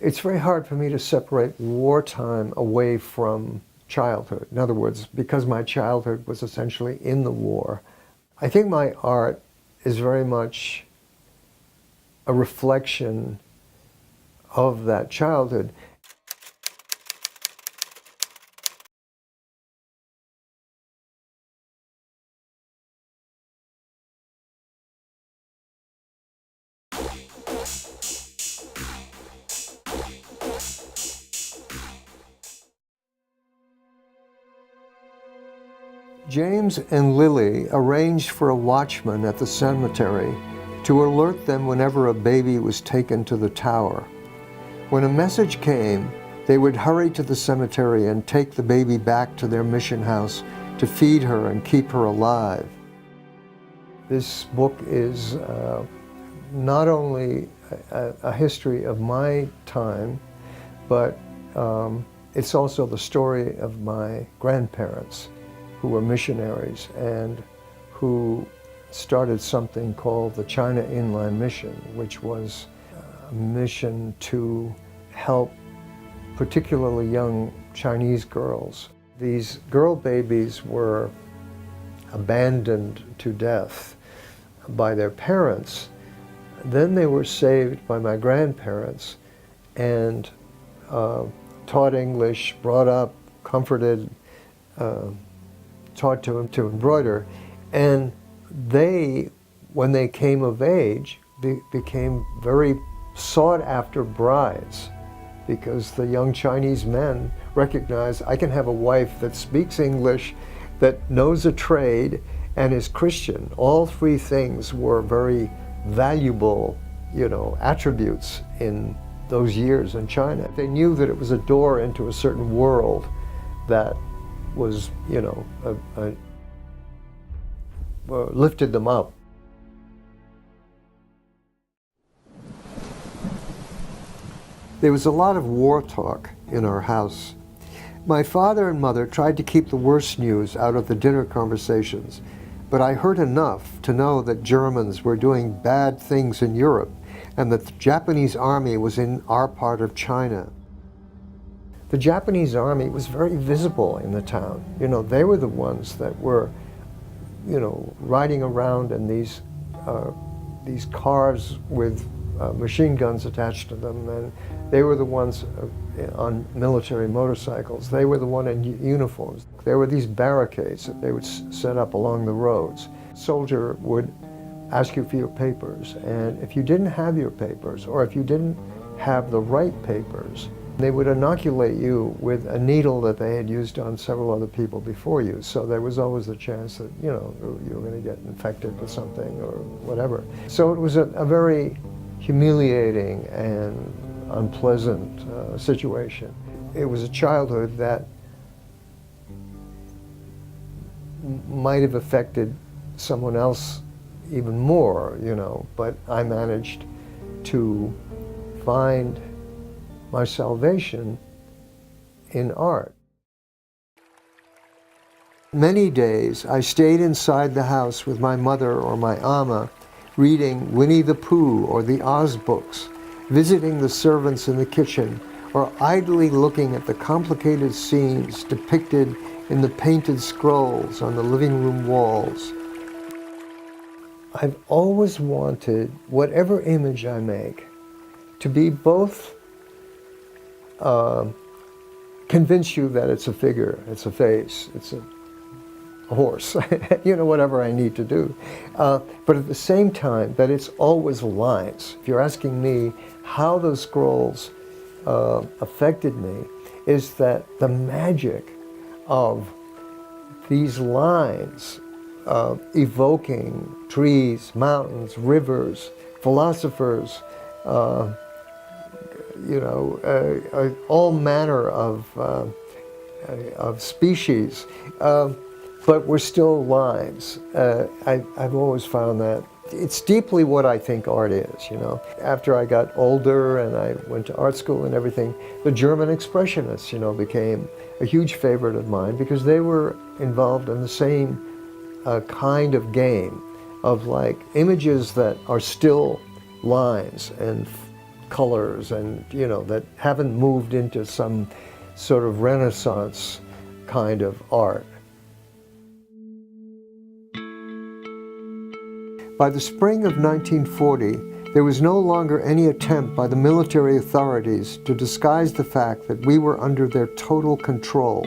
It's very hard for me to separate wartime away from childhood. In other words, because my childhood was essentially in the war, I think my art is very much a reflection of that childhood. James and Lily arranged for a watchman at the cemetery to alert them whenever a baby was taken to the tower. When a message came, they would hurry to the cemetery and take the baby back to their mission house to feed her and keep her alive. This book is not only a history of my time, but it's also the story of my grandparents, who were missionaries and who started something called the China Inland Mission, which was a mission to help particularly young Chinese girls. These girl babies were abandoned to death by their parents. Then they were saved by my grandparents and taught English, brought up, comforted, taught to embroider, and they, when they came of age, became very sought-after brides, because the young Chinese men recognized, I can have a wife that speaks English, that knows a trade, and is Christian. All three things were very valuable, attributes in those years in China. They knew that it was a door into a certain world that was, lifted them up. There was a lot of war talk in our house. My father and mother tried to keep the worst news out of the dinner conversations, but I heard enough to know that Germans were doing bad things in Europe and that the Japanese army was in our part of China. The Japanese army was very visible in the town. They were the ones that were, riding around in these cars with machine guns attached to them, and they were the ones on military motorcycles. They were the one in uniforms. There were these barricades that they would set up along the roads. A soldier would ask you for your papers, and if you didn't have your papers, or if you didn't have the right papers, they would inoculate you with a needle that they had used on several other people before you. So there was always the chance that, you were going to get infected with something or whatever. So it was a very humiliating and unpleasant situation. It was a childhood that might have affected someone else even more, but I managed to find my salvation in art. Many days I stayed inside the house with my mother or my ama, reading Winnie the Pooh or the Oz books, visiting the servants in the kitchen, or idly looking at the complicated scenes depicted in the painted scrolls on the living room walls. I've always wanted, whatever image I make, to be both convince you that it's a figure, it's a face, it's a horse, whatever I need to do. But at the same time, that it's always lines. If you're asking me how those scrolls affected me, is that the magic of these lines evoking trees, mountains, rivers, philosophers, all manner of species, but we're still lines. I've always found that. It's deeply what I think art is, After I got older and I went to art school and everything, the German Expressionists, became a huge favorite of mine because they were involved in the same kind of game of like images that are still lines and colors and, that haven't moved into some sort of Renaissance kind of art. By the spring of 1940, there was no longer any attempt by the military authorities to disguise the fact that we were under their total control.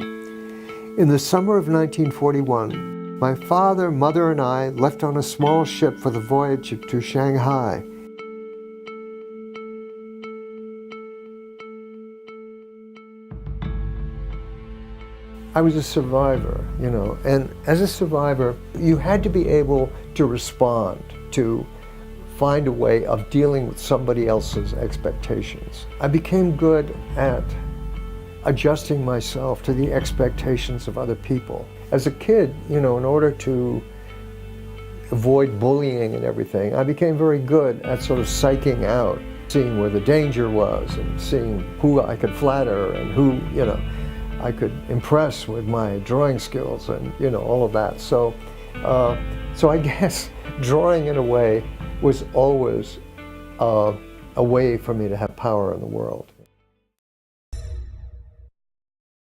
In the summer of 1941, my father, mother, and I left on a small ship for the voyage to Shanghai. I was a survivor, and as a survivor, you had to be able to respond, to find a way of dealing with somebody else's expectations. I became good at adjusting myself to the expectations of other people. As a kid, in order to avoid bullying and everything, I became very good at sort of psyching out, seeing where the danger was and seeing who I could flatter and who, I could impress with my drawing skills and, all of that. So I guess drawing in a way was always a way for me to have power in the world.